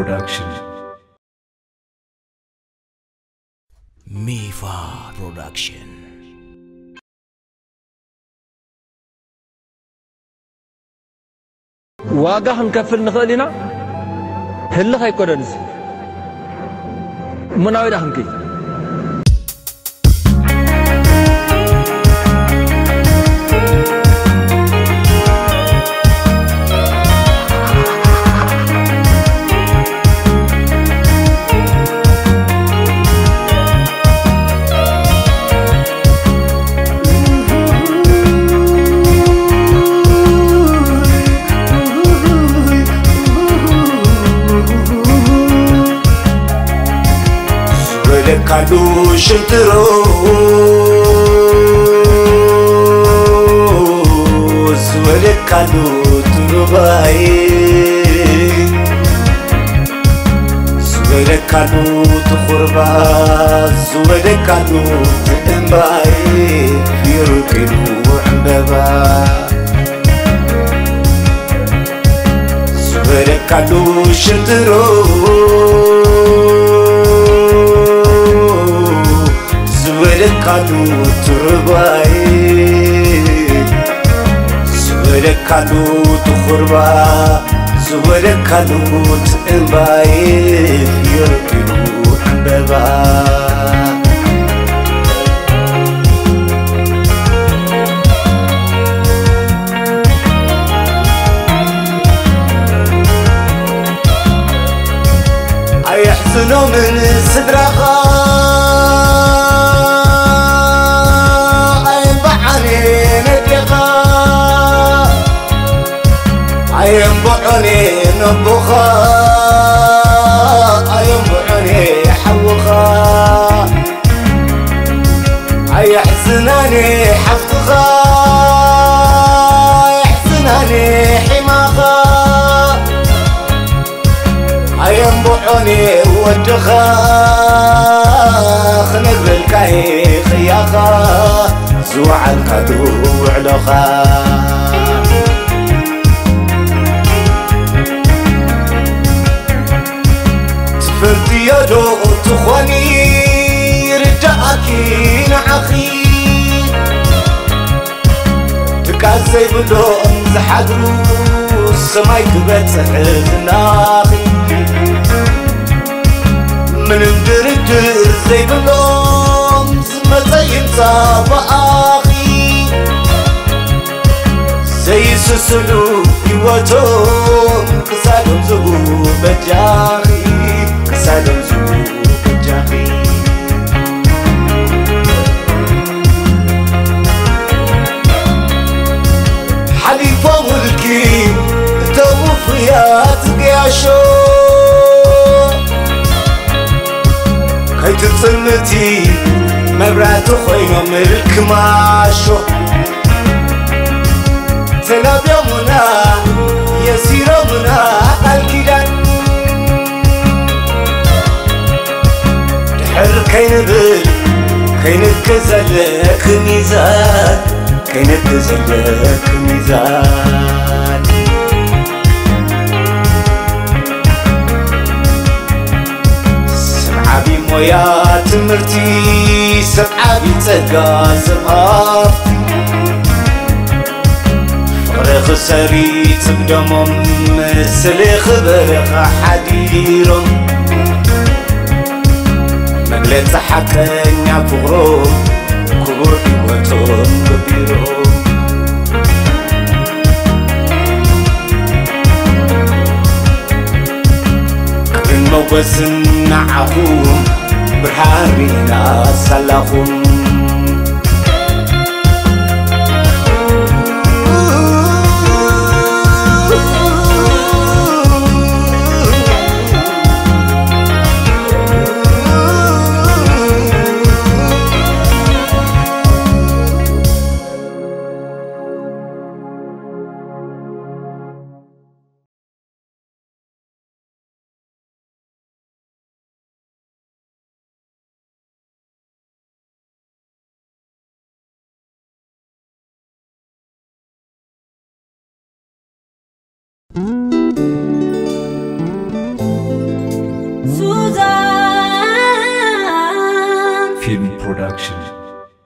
Production. Mifa Production. واقع هنكفل نخلينا هلا هيكون مناوي هنكي كادو شنتروز ولك كادو ترباي ولك كادو تخرباز ولك كادو تنباي يركنو عندبا ولك كادو شنتروز كادو ترباي زولك كادو تخربا زولك كادو تنباي يركنو عندبا أيحزنوا من صدرها ينبعني نبخا ينبعني حوخا يحزناني حفتخا يحزناني حماخا ينبعني وجخا خنقر الكاي خياخا زوع الكادو علوخا فرتي يدو تخواني رجعكي نعخي تكاسي بدو زحدرو السماي كبتح ناخي من مدردر زي بلوم زمتين صاباخي زي سسلو يوتوم كسادم زبو بجاخي سالم زوق جاخي حليفة ملكي توفيات قياشو كي تتصلتي مبرات خوينا ملك ماشو تلاب يومنا يسير منا الكيدان كينك زلك ميزان كينك زلك ميزان سمعبي مويا تمرتي سمعبي تسقى زغافتي فقري خسري تبدمم مسلي خبرخ حديرم مجلس حكاية فغروم كبر وتوم ببيروم كبن موسن نعهم برحارينا سلاخهم Production.